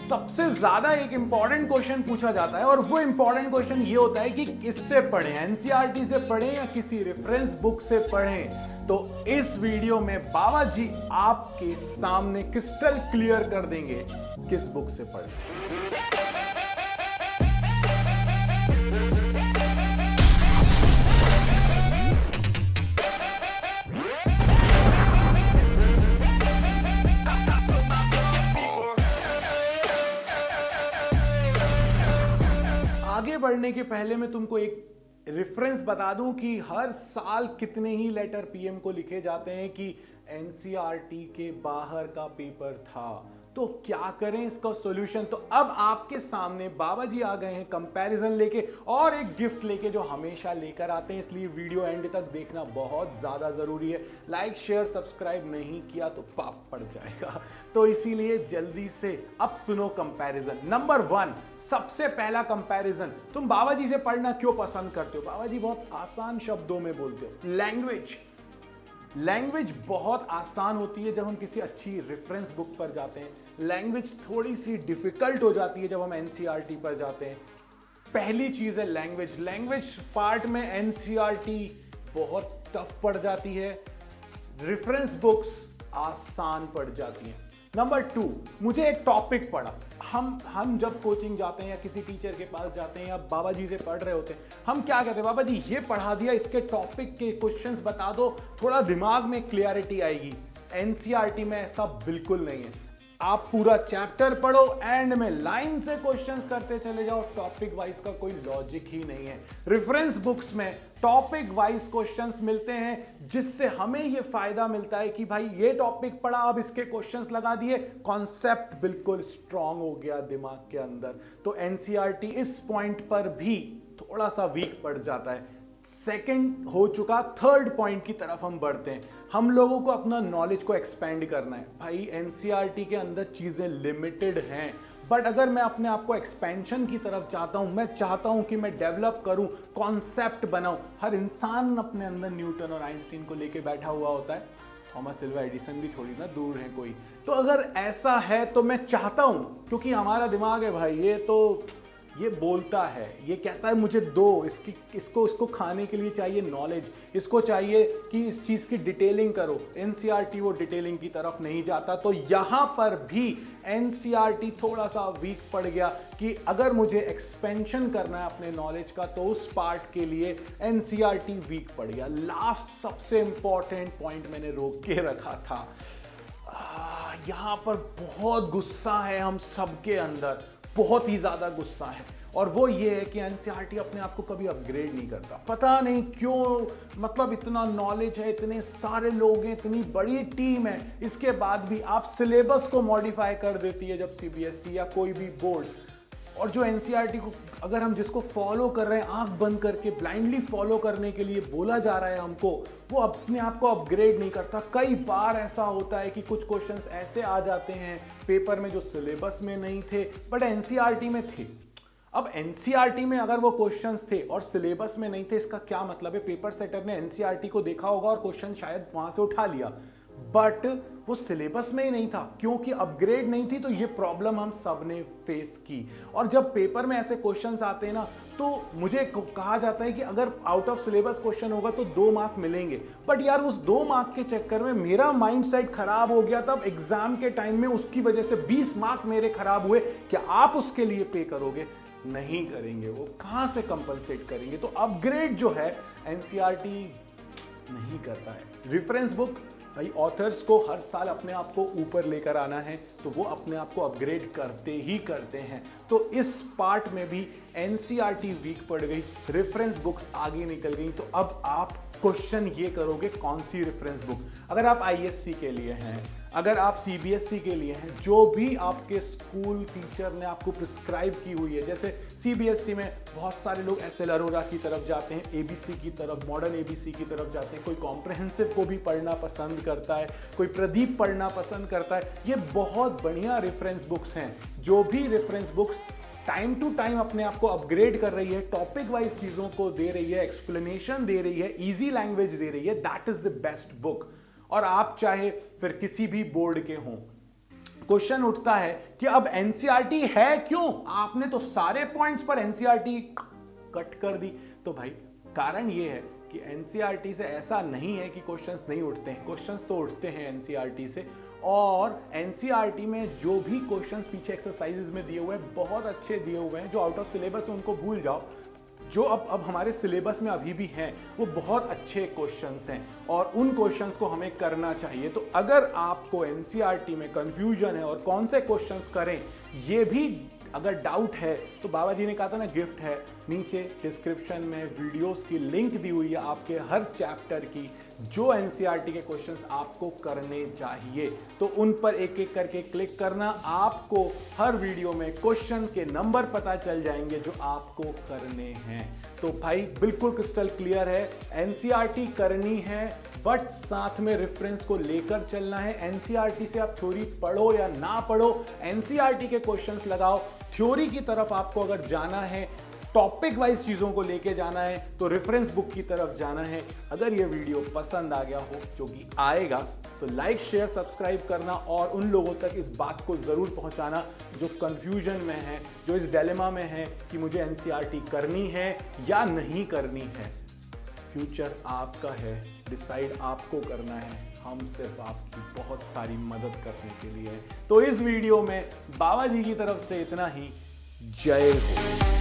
सबसे ज्यादा एक इंपॉर्टेंट क्वेश्चन पूछा जाता है और वो इंपॉर्टेंट क्वेश्चन ये होता है कि किससे पढ़ें, एनसीईआरटी से पढ़ें या किसी रेफरेंस बुक से पढ़ें। तो इस वीडियो में बाबा जी आपके सामने क्रिस्टल क्लियर कर देंगे किस बुक से पढ़ें। आगे बढ़ने के पहले मैं तुमको एक रेफरेंस बता दूं कि हर साल कितने ही लेटर पीएम को लिखे जाते हैं कि एनसीईआरटी के बाहर का पेपर था, तो क्या करें इसका सॉल्यूशन। तो अब आपके सामने बाबा जी आ गए हैं कंपैरिजन लेके और एक गिफ्ट लेके जो हमेशा लेकर आते हैं, इसलिए वीडियो एंड तक देखना बहुत ज्यादा जरूरी है। लाइक शेयर सब्सक्राइब नहीं किया तो पाप पड़ जाएगा, तो इसीलिए जल्दी से अब सुनो कंपैरिजन। नंबर 1, सबसे पहला कंपैरिजन, तुम बाबा जी से पढ़ना क्यों पसंद करते हो? बाबा जी बहुत आसान शब्दों में बोलते हो। लैंग्वेज बहुत आसान होती है जब हम किसी अच्छी रेफरेंस बुक पर जाते हैं, लैंग्वेज थोड़ी सी डिफिकल्ट हो जाती है जब हम एनसीईआरटी पर जाते हैं। पहली चीज है लैंग्वेज पार्ट में एनसीईआरटी बहुत टफ पड़ जाती है, रेफरेंस बुक्स आसान पड़ जाती हैं। नंबर 2, मुझे एक टॉपिक पढ़ा। हम जब कोचिंग जाते हैं या किसी टीचर के पास जाते हैं या बाबा जी से पढ़ रहे होते हैं, हम क्या कहते हैं, बाबा जी ये पढ़ा दिया, इसके टॉपिक के क्वेश्चंस बता दो, थोड़ा दिमाग में क्लियरिटी आएगी। एनसीईआरटी में ऐसा बिल्कुल नहीं है। आप पूरा चैप्टर पढ़ो, एंड में लाइन से क्वेश्चंस करते चले जाओ, टॉपिक वाइज का कोई लॉजिक ही नहीं है। रेफरेंस बुक्स में टॉपिक वाइज क्वेश्चंस मिलते हैं, जिससे हमें यह फायदा मिलता है कि भाई ये टॉपिक पढ़ा, अब इसके क्वेश्चंस लगा दिए, कॉन्सेप्ट बिल्कुल स्ट्रांग हो गया दिमाग के अंदर। तो एनसीईआरटी इस पॉइंट पर भी थोड़ा सा वीक पड़ जाता है। सेकंड हो चुका, थर्ड पॉइंट की तरफ हम बढ़ते हैं। हम लोगों को अपना नॉलेज को एक्सपेंड करना है। भाई एनसीईआरटी के अंदर चीजें लिमिटेड हैं, बट अगर मैं अपने आप को एक्सपेंशन की तरफ चाहता हूं, मैं चाहता हूं कि मैं डेवलप करूं, कॉन्सेप्ट बनाऊं। हर इंसान अपने अंदर न्यूटन और आइंस्टीन को लेके बैठा हुआ होता है, थॉमस एल्वा एडिसन भी थोड़ी ना दूर है कोई। तो अगर ऐसा है तो मैं चाहता हूं, क्योंकि हमारा दिमाग है भाई, ये बोलता है, ये कहता है मुझे दो, इसको खाने के लिए चाहिए नॉलेज, इसको चाहिए कि इस चीज की डिटेलिंग करो। एनसीईआरटी वो डिटेलिंग की तरफ नहीं जाता। तो यहां पर भी एनसीईआरटी थोड़ा सा वीक पड़ गया कि अगर मुझे एक्सपेंशन करना है अपने नॉलेज का, तो उस पार्ट के लिए एनसीईआरटी वीक पड़ गया। लास्ट सबसे इंपॉर्टेंट पॉइंट मैंने रोक के रखा था, यहां पर बहुत गुस्सा है हम सबके अंदर, बहुत ही ज्यादा गुस्सा है, और वो ये है कि एनसीईआरटी अपने आप को कभी अपग्रेड नहीं करता। पता नहीं क्यों, मतलब इतना नॉलेज है, इतने सारे लोग हैं, इतनी बड़ी टीम है, इसके बाद भी आप सिलेबस को मॉडिफाई कर देती है जब सीबीएसई या कोई भी बोर्ड। और जो एनसीईआरटी को अगर हम जिसको फॉलो कर रहे हैं, आंख बंद करके ब्लाइंडली फॉलो करने के लिए बोला जा रहा है हमको, वो अपने आप को अपग्रेड नहीं करता। कई बार ऐसा होता है कि कुछ क्वेश्चंस ऐसे आ जाते हैं पेपर में जो सिलेबस में नहीं थे बट एनसीईआरटी में थे। अब एनसीईआरटी में अगर वो क्वेश्चंस थे और सिलेबस में नहीं थे, इसका क्या मतलब है? पेपर सेटर ने एनसीईआरटी को देखा होगा और क्वेश्चन शायद वहां से उठा लिया, बट वो सिलेबस में ही नहीं था क्योंकि अपग्रेड नहीं थी। तो ये प्रॉब्लम हम सब ने फेस की। और जब पेपर में ऐसे क्वेश्चंस आते हैं ना, तो मुझे कहा जाता है कि अगर आउट ऑफ सिलेबस क्वेश्चन होगा तो 2 मार्क मिलेंगे, बट यार उस 2 मार्क के चक्कर में मेरा माइंडसेट खराब हो गया। तब एग्जाम के टाइम में उसकी वजह से 20 मार्क मेरे खराब हुए। क्या आप उसके लिए पे करोगे? नहीं करेंगे। वो कहां से कंपनसेट करेंगे? तो अपग्रेड जो है एनसीईआरटी नहीं करता है। रेफरेंस बुक भाई, ऑथर्स को हर साल अपने आप को ऊपर लेकर आना है, तो वो अपने आप को अपग्रेड करते ही करते हैं। तो इस पार्ट में भी एनसीईआरटी वीक पड़ गई, रेफरेंस बुक्स आगे निकल गई। तो अब आप क्वेश्चन ये करोगे कौन सी रेफरेंस बुक? अगर आप आईएससी के लिए हैं, अगर आप सीबीएसई के लिए हैं, जो भी आपके स्कूल टीचर ने आपको प्रिस्क्राइब की हुई है, जैसे सीबीएसई में बहुत सारे लोग एसएल अरोरा की तरफ जाते हैं, एबीसी की तरफ, मॉडर्न एबीसी की तरफ जाते हैं, कोई कॉम्प्रहेंसिव को भी पढ़ना पसंद करता है, कोई प्रदीप पढ़ना पसंद करता है। ये बहुत बढ़िया रेफरेंस बुक्स हैं। जो भी reference books time to time अपने आप को अपग्रेड कर रही है, टॉपिक वाइज चीजों को दे रही है, एक्सप्लेनेशन दे रही है, इजी लैंग्वेज दे रही है, that is the best book. और आप चाहे फिर किसी भी बोर्ड के हों, क्वेश्चन उठता है कि अब एनसीईआरटी है क्यों, आपने तो सारे पॉइंट्स पर एनसीईआरटी कट कर दी। तो भाई कारण ये है कि एनसीईआरटी से ऐसा नहीं है कि क्वेश्चंस नहीं उठते हैं, क्वेश्चंस तो उठते हैं एनसीईआरटी से। और एनसीईआरटी में जो भी क्वेश्चंस पीछे एक्सरसाइजेज में दिए हुए हैं बहुत अच्छे दिए हुए हैं, जो आउट ऑफ सिलेबस है उनको भूल जाओ, जो अब हमारे सिलेबस में अभी भी हैं वो बहुत अच्छे क्वेश्चंस हैं और उन क्वेश्चंस को हमें करना चाहिए। तो अगर आपको एनसीईआरटी में कंफ्यूजन है और कौन से क्वेश्चंस करें ये भी अगर डाउट है, तो बाबा जी ने कहा था ना गिफ्ट है, नीचे डिस्क्रिप्शन में वीडियोस की लिंक दी हुई है आपके हर चैप्टर की, जो एनसीईआरटी के क्वेश्चंस आपको करने चाहिए तो उन पर एक एक करके क्लिक करना, आपको हर वीडियो में क्वेश्चन के नंबर पता चल जाएंगे जो आपको करने हैं। तो भाई बिल्कुल क्रिस्टल क्लियर है, एनसीईआरटी करनी है बट साथ में रेफरेंस को लेकर चलना है। एनसीईआरटी से आप थ्योरी पढ़ो या ना पढ़ो, एनसीईआरटी के क्वेश्चंस लगाओ, थ्योरी की तरफ आपको अगर जाना है, टॉपिक वाइज चीजों को लेके जाना है तो रेफरेंस बुक की तरफ जाना है। अगर ये वीडियो पसंद आ गया हो, जो कि आएगा, तो लाइक शेयर सब्सक्राइब करना और उन लोगों तक इस बात को जरूर पहुंचाना जो कंफ्यूजन में है, जो इस डिलेमा में है कि मुझे एनसीईआरटी करनी है या नहीं करनी है। फ्यूचर आपका है, डिसाइड आपको करना है, हम सिर्फ आपकी बहुत सारी मदद करने के लिए हैं। तो इस वीडियो में बाबा जी की तरफ से इतना ही। जय हो।